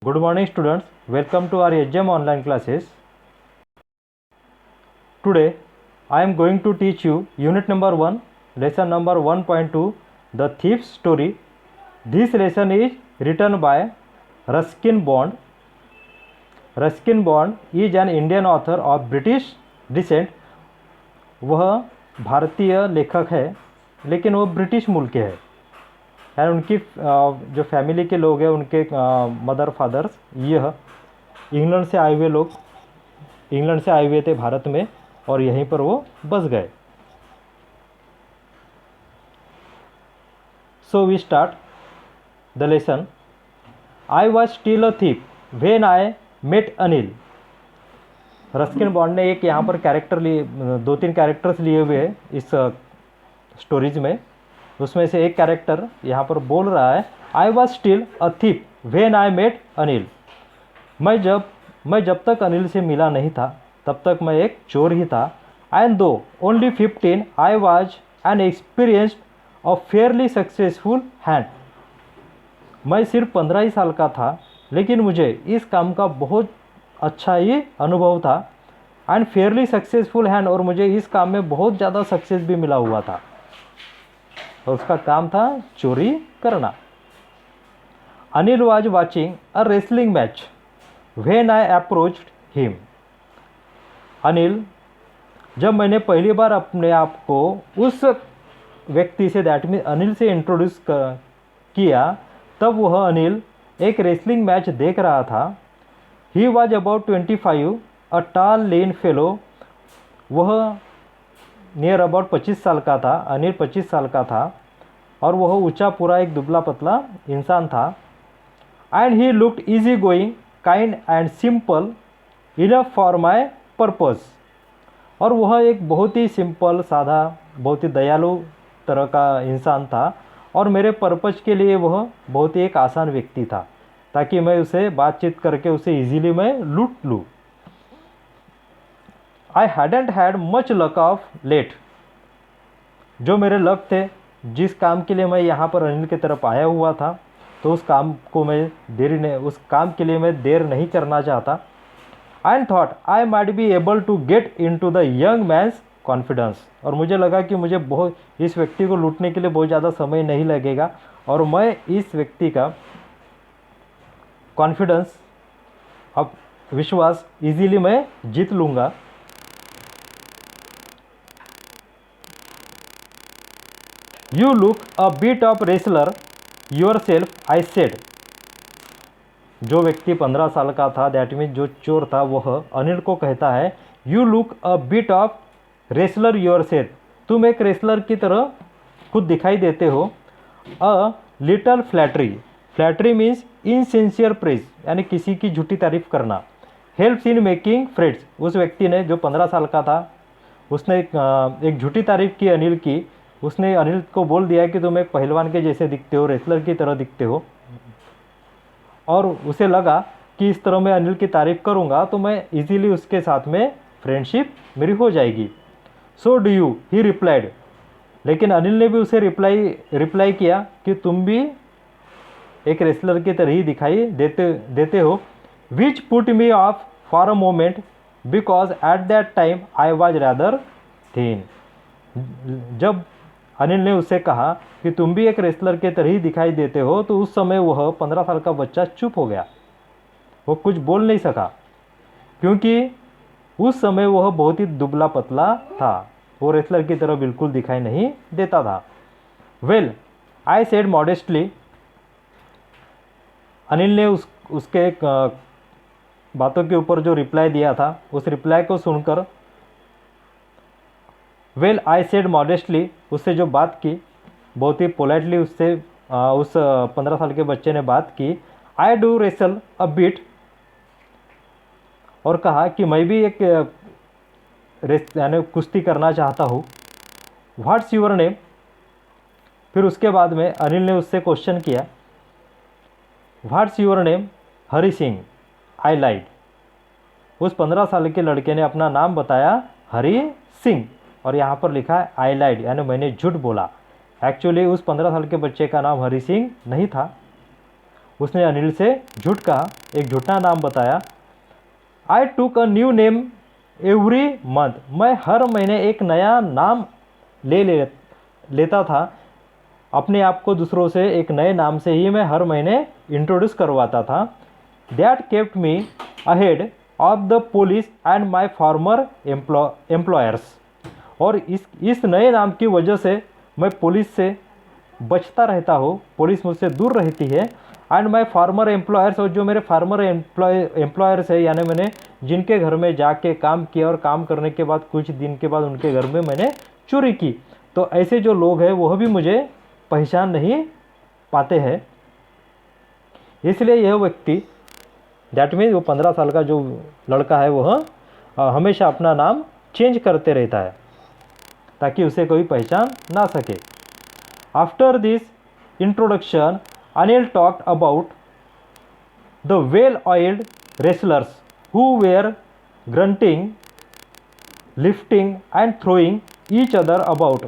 Good morning students, welcome to our HM online classes. Today I am going to teach you unit number 1, lesson number 1.2, The Thief's Story. This lesson is written by Ruskin Bond. Ruskin Bond is an Indian author of British descent. वह भारतीय लेखक है लेकिन वो British मूल के हैं, यानी उनकी जो फैमिली के लोग हैं उनके मदर फादर्स यह इंग्लैंड से आए हुए थे भारत में और यहीं पर वो बस गए. So we start the lesson. I was still a thief when I met Anil. Ruskin Bond ने एक यहाँ पर कैरेक्टर लिए, 2-3 कैरेक्टर्स लिए हुए हैं इस स्टोरीज में. उसमें से एक कैरेक्टर यहाँ पर बोल रहा है, I was still a thief when I met Anil. मैं जब तक अनिल से मिला नहीं था तब तक मैं एक चोर ही था. एंड दो only 15 I was an experienced a fairly successful hand. मैं सिर्फ 15 ही साल का था लेकिन मुझे इस काम का बहुत अच्छा ही अनुभव था. एंड फेयरली सक्सेसफुल हैंड, और मुझे इस काम में बहुत ज़्यादा सक्सेस भी मिला हुआ था. और उसका काम था चोरी करना. Anil was watching a wrestling match when I approached him. Anil, जब मैंने पहली बार अपने आप को उस व्यक्ति से, दैट मीन अनिल से इंट्रोड्यूस किया, तब वह अनिल एक रेसलिंग मैच देख रहा था. He was about 25, a tall lean fellow. वह नियर अबाउट 25 साल का था. अनिल 25 साल का था और वह ऊंचा पूरा एक दुबला पतला इंसान था. And he looked easy going, kind and simple enough for my purpose. और वह एक बहुत ही सिंपल, सादा, बहुत ही दयालु तरह का इंसान था और मेरे पर्पज़ के लिए वह बहुत ही एक आसान व्यक्ति था, ताकि मैं उसे बातचीत करके उसे इजीली मैं लूट लूँ. I hadn't had much luck of late. जो मेरे लक थे, जिस काम के लिए मैं यहाँ पर अनिल की तरफ आया हुआ था, तो उस काम के लिए मैं देर नहीं करना चाहता. And thought I might be able to get into the young man's confidence. और मुझे लगा कि मुझे इस व्यक्ति को लूटने के लिए बहुत ज़्यादा समय नहीं लगेगा और मैं इस व्यक्ति का कॉन्फिडेंस, अब विश्वास, इजीली मैं जीत लूँगा. You look a bit of wrestler yourself, I said. जो व्यक्ति 15 साल का था, दैट मीन जो चोर था, वह अनिल को कहता है, you look a bit of wrestler yourself. तुम एक रेसलर की तरह खुद दिखाई देते हो. A little flattery means insincere praise, यानी किसी की झूठी तारीफ करना. Helps in making friends. उस व्यक्ति ने, जो 15 साल का था, उसने एक झूठी तारीफ की अनिल की. उसने अनिल को बोल दिया कि तुम एक पहलवान के जैसे दिखते हो, रेसलर की तरह दिखते हो. और उसे लगा कि इस तरह मैं अनिल की तारीफ करूंगा तो मैं इजीली उसके साथ में फ्रेंडशिप मेरी हो जाएगी. So do you, he replied. लेकिन अनिल ने भी उसे रिप्लाई किया कि तुम भी एक रेसलर की तरह ही दिखाई देते हो. Which put me off for a moment because at that time I was rather thin. जब अनिल ने उससे कहा कि तुम भी एक रेसलर के तरह ही दिखाई देते हो, तो उस समय वह 15 साल का बच्चा चुप हो गया. वो कुछ बोल नहीं सका क्योंकि उस समय वह बहुत ही दुबला पतला था. वो रेसलर की तरह बिल्कुल दिखाई नहीं देता था. Well, I said modestly. Anil ने उसके बातों के ऊपर जो रिप्लाई दिया था, उस रिप्लाई को सुनकर, वेल आई सेड मॉडेस्टली, उससे जो बात की, बहुत ही पोलाइटली उससे उस 15 साल के बच्चे ने बात की. I do wrestle a bit. और कहा कि मैं भी एक यानी कुश्ती करना चाहता हूँ. What's your name. फिर उसके बाद में अनिल ने उससे क्वेश्चन किया, what's your name. Hari Singh. I lied. उस 15 साल के लड़के ने अपना नाम बताया, हरी सिंह, और यहाँ पर लिखा है आई लाइड, यानी मैंने झूठ बोला. एक्चुअली उस 15 साल के बच्चे का नाम हरी सिंह नहीं था. उसने अनिल से झूठ कहा, एक झूठा नाम बताया। आई टूक a new name every month, मैं हर महीने एक नया नाम लेता था। अपने आप को दूसरों से एक नए नाम से ही मैं हर महीने इंट्रोड्यूस करवाता था। That kept me ahead of the police and my farmer employers, और इस नए नाम की वजह से मैं पुलिस से बचता रहता हूँ, पुलिस मुझसे दूर रहती है। एंड माई फार्मर एम्प्लॉयर्स, और जो मेरे फार्मर एम्प्लॉयर्स है, यानी मैंने जिनके घर में जाके काम किया और काम करने के बाद कुछ दिन के बाद उनके घर में मैंने चोरी की, तो ऐसे जो लोग हैं वह भी मुझे पहचान नहीं पाते हैं। इसलिए यह व्यक्ति, दैट मीन्स वो 15 साल का जो लड़का है वह हमेशा अपना नाम चेंज करते रहता है ताकि उसे कोई पहचान ना सके। After this introduction Anil talked about the well oiled wrestlers who were grunting, lifting and throwing each other about.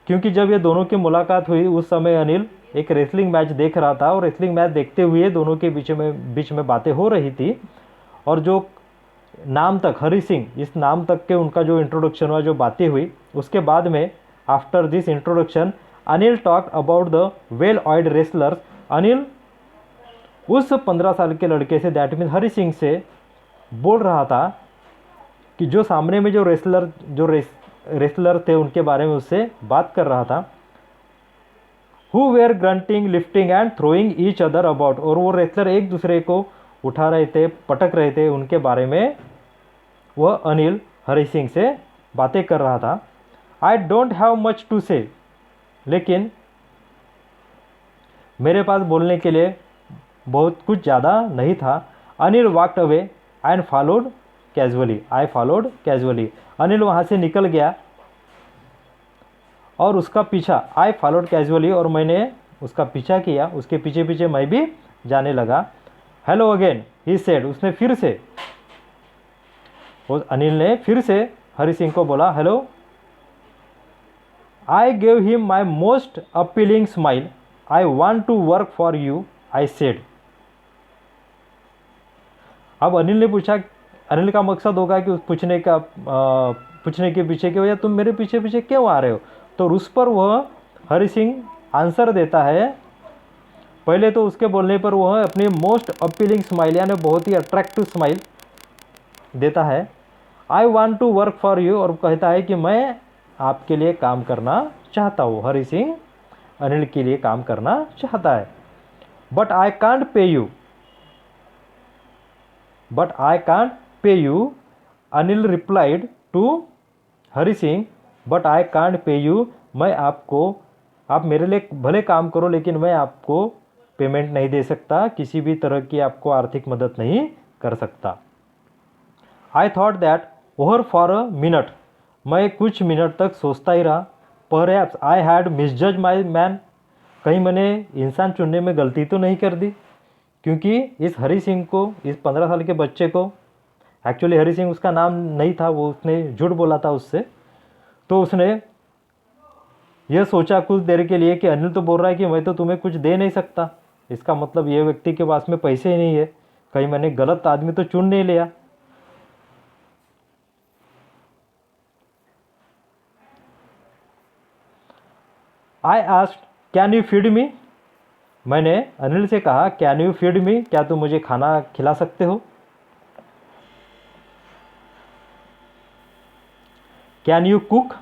क्योंकि जब ये दोनों की मुलाकात हुई उस समय अनिल एक रेसलिंग मैच देख रहा था, और रेसलिंग मैच देखते हुए दोनों के बीच में बातें हो रही थी। और जो नाम तक, हरी सिंह, इस नाम तक के उनका जो इंट्रोडक्शन हुआ, जो बातें हुई, उसके बाद में after this introduction Anil talk about the well oiled wrestlers. Anil उस 15 साल के लड़के से, दैट मीन्स हरी सिंह से बोल रहा था कि जो सामने में जो रेसलर थे उनके बारे में उससे बात कर रहा था। Who were grunting, lifting and throwing each other about, और वो रेसलर एक दूसरे को उठा रहे थे, पटक रहे थे, उनके बारे में वह अनिल हरी सिंह से बातें कर रहा था। I don't have much to say, लेकिन मेरे पास बोलने के लिए बहुत कुछ ज़्यादा नहीं था। Anil walked away and followed casually, I followed casually. Anil वहाँ से निकल गया और उसका पीछा, आई फॉलोड कैजुअली, और मैंने उसका पीछा किया, उसके पीछे पीछे मैं भी जाने लगा। हेलो अगेन ही सेड, उसने फिर से, अनिल ने फिर से हरी सिंह को बोला hello. I gave him my most appealing smile, I want to work for you, I said. अब अनिल ने पूछा, अनिल का मकसद होगा कि उस पूछने के पीछे कि भैया तुम मेरे पीछे पीछे क्यों आ रहे हो, तो उस पर वह हरी सिंह आंसर देता है। पहले तो उसके बोलने पर वह अपनी मोस्ट अपीलिंग स्माइल, यानी बहुत ही अट्रैक्टिव स्माइल देता है। I want to work for you, और कहता है कि मैं आपके लिए काम करना चाहता हूँ। हरी सिंह अनिल के लिए काम करना चाहता है। But I can't pay you, but I can't pay you, Anil replied to Hari Singh, but I can't pay you, मैं आपको, आप मेरे लिए भले काम करो लेकिन मैं आपको पेमेंट नहीं दे सकता, किसी भी तरह की आपको आर्थिक मदद नहीं कर सकता। I thought that over for a minute, मैं कुछ मिनट तक सोचता ही रहा। परहैप्स आई हैड मिसजज माई मैन, कहीं मैंने इंसान चुनने में गलती तो नहीं कर दी, क्योंकि इस हरी सिंह को, इस 15 साल के बच्चे को, एक्चुअली हरी सिंह उसका नाम नहीं था, वो उसने झूठ बोला था उससे, तो उसने यह सोचा कुछ देर के लिए कि अनिल तो बोल रहा है कि मैं तो तुम्हें कुछ दे नहीं सकता, इसका मतलब ये व्यक्ति के पास में पैसे ही नहीं है, कहीं मैंने गलत आदमी तो चुन नहीं लिया। I asked can you feed me, मैंने अनिल से कहा कैन यू फीड मी, क्या तुम मुझे खाना खिला सकते हो। कैन यू कुक,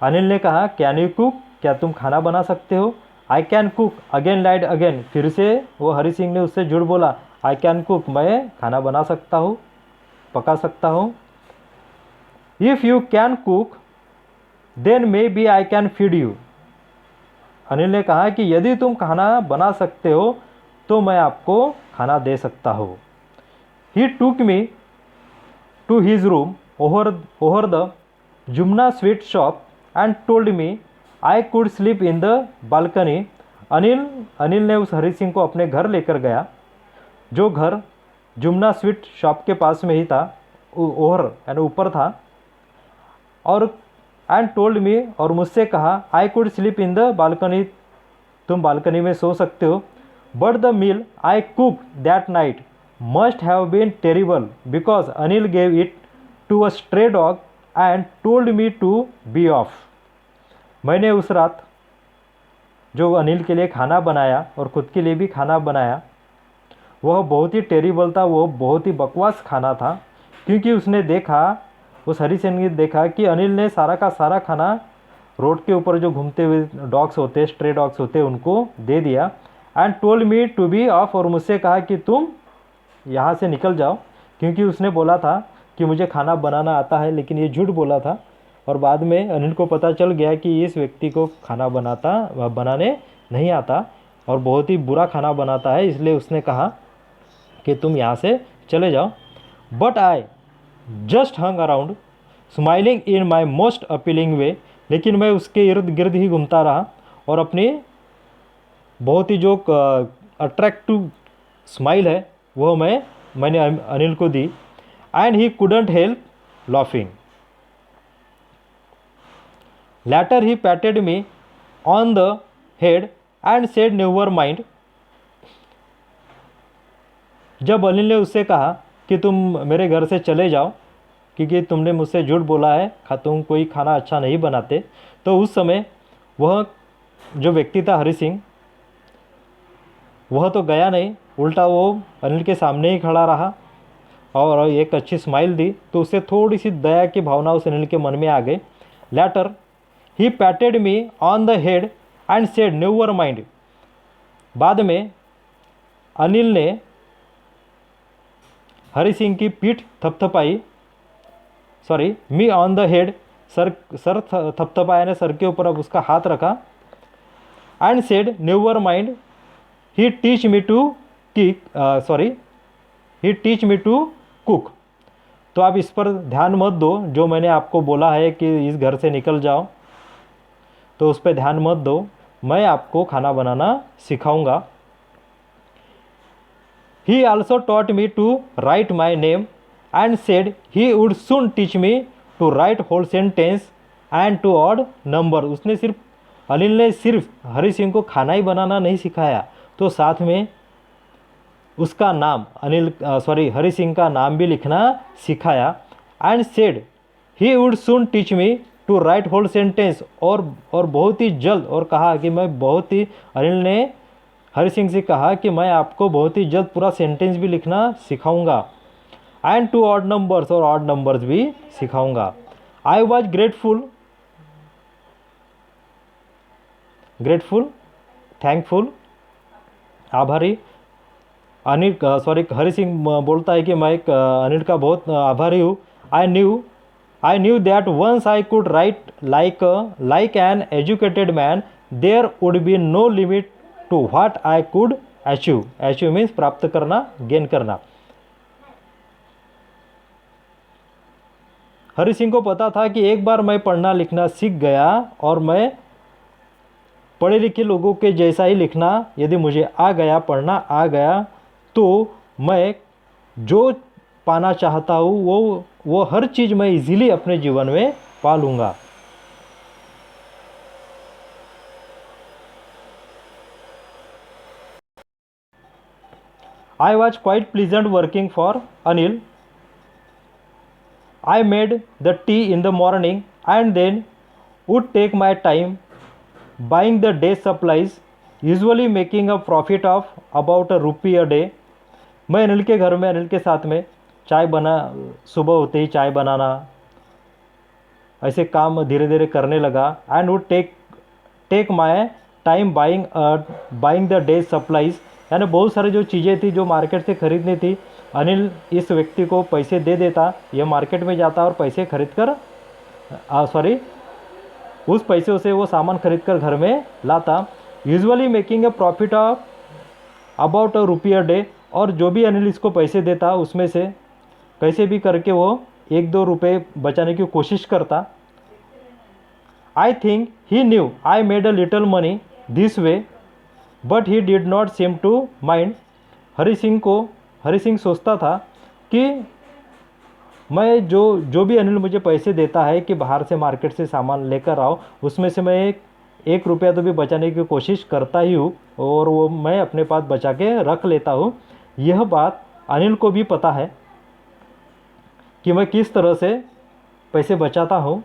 अनिल ने कहा कैन यू कुक, क्या तुम खाना बना सकते हो। I can cook again lied again, फिर से वो हरी सिंह ने उससे झूठ बोला, आई कैन कुक, मैं खाना बना सकता हूँ, पका सकता हूँ। If you can cook then maybe I can feed you, Anil ने कहा कि यदि तुम खाना बना सकते हो तो मैं आपको खाना दे सकता हूँ। He took me to his room over the Jumna sweet shop and told me I could sleep in the balcony. Anil ने उस हरी सिंह को अपने घर लेकर गया, जो घर जुमना स्वीट शॉप के पास में ही था, ओवर यानी ऊपर था, और एंड टोल्ड मी, और मुझसे कहा, I could sleep in the balcony, तुम बालकनी में सो सकते हो, but the meal I cook that night must have been terrible because Anil gave it to a stray dog and told me to be off. मैंने उस रात जो अनिल के लिए खाना बनाया और ख़ुद के लिए भी खाना बनाया, वह बहुत ही टेरिबल था, वो बहुत ही बकवास खाना था, क्योंकि उसने देखा, उस हरी सिंह ने देखा कि अनिल ने सारा का सारा खाना रोड के ऊपर जो घूमते हुए डॉग्स होते, स्ट्रे डॉग्स होते, उनको दे दिया। And told me to be off, और मुझसे कहा कि तुम यहाँ से निकल जाओ, क्योंकि उसने बोला था कि मुझे खाना बनाना आता है, लेकिन ये झूठ बोला था। और बाद में अनिल को पता चल गया कि इस व्यक्ति को खाना बनाने नहीं आता और बहुत ही बुरा खाना बनाता है, इसलिए उसने कहा कि तुम यहाँ से चले जाओ। But I just hung around smiling in my most appealing way, लेकिन मैं उसके इर्द गिर्द ही घूमता रहा और अपनी बहुत ही जो अट्रैक्टिव स्माइल है वो मैंने अनिल को दी। And he couldn't help laughing. Later he patted me on the head and said never mind. जब अनिल ने उससे कहा कि तुम मेरे घर से चले जाओ क्योंकि तुमने मुझसे झूठ बोला है, तुम कोई खाना अच्छा नहीं बनाते, तो उस समय वह जो व्यक्ति था हरी सिंह, वह तो गया नहीं, उल्टा वो अनिल के सामने ही खड़ा रहा और एक अच्छी स्माइल दी, तो उससे थोड़ी सी दया की भावना उस अनिल के मन में आ गई। Later he patted me on the head and said never mind. बाद में अनिल ने हरी सिंह की पीठ थपथपाई, sorry me on the head, सर थपथपाया ने सर के ऊपर अब उसका हाथ रखा। And said never mind he teach me to teach me to cook. तो आप इस पर ध्यान मत दो, जो मैंने आपको बोला है कि इस घर से निकल जाओ, तो उस पर ध्यान मत दो, मैं आपको खाना बनाना सिखाऊंगा। He also taught me to write my name and said he would soon teach me to write whole sentence and to odd number। उसने अनिल ने सिर्फ हरी सिंह को खाना ही बनाना नहीं सिखाया, तो साथ में उसका नाम हरी सिंह का नाम भी लिखना सिखाया। And said he would soon teach me to write whole sentence, और बहुत ही जल्द, और कहा कि मैं बहुत ही, अनिल ने हरी सिंह से कहा कि मैं आपको बहुत ही जल्द पूरा सेंटेंस भी लिखना सिखाऊंगा। एंड टू ऑड नंबर्स, और ऑड नंबर्स भी सिखाऊंगा। आई वॉज ग्रेटफुल, थैंकफुल, आभारी। हरी सिंह बोलता है कि मैं अनिल का बहुत आभारी हूँ। I knew that once I could write like an educated man, there would be no limit to what I could achieve. Achieve means प्राप्त करना, गेन करना। हरी सिंह को पता था कि एक बार मैं पढ़ना लिखना सीख गया और मैं पढ़े लिखे लोगों के जैसा ही लिखना यदि मुझे आ गया, पढ़ना आ गया, तो मैं जो पाना चाहता हूँ वो हर चीज़ मैं इजीली अपने जीवन में पा लूँगा। I was quite pleasant working for Anil. I made the tea in the morning and then would take my time buying the day's supplies, usually making a profit of about ₹1 a day. मैं अनिल के घर में, अनिल के साथ में सुबह होते ही चाय बनाना, ऐसे काम धीरे धीरे करने लगा। And would take my time buying the day's supplies, यानी बहुत सारी जो चीज़ें थी जो मार्केट से खरीदनी थी, अनिल इस व्यक्ति को पैसे दे देता, यह मार्केट में जाता और पैसे खरीद कर उस पैसे से वो सामान खरीद कर घर में लाता। Usually making a profit of about ₹1 a day, और जो भी अनिल इसको पैसे देता उसमें से कैसे भी करके वो 1-2 रुपये बचाने की कोशिश करता। I think he knew I made a little money this way but he did not seem to mind. Hari Singh सोचता था कि मैं जो भी अनिल मुझे पैसे देता है कि बाहर से मार्केट से सामान लेकर आओ, उसमें से मैं एक रुपया तो भी बचाने की कोशिश करता ही हूँ, और वो मैं अपने पास बचा के रख लेता हूँ। यह बात अनिल को भी पता है कि मैं किस तरह से पैसे बचाता हूँ,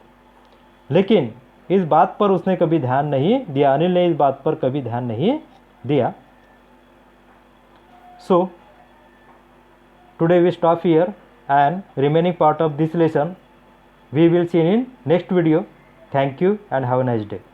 लेकिन इस बात पर उसने कभी ध्यान नहीं दिया, अनिल ने इस बात पर कभी ध्यान नहीं दिया। So today we stop here and remaining part of this lesson we will see in next video. Thank you and have a nice day.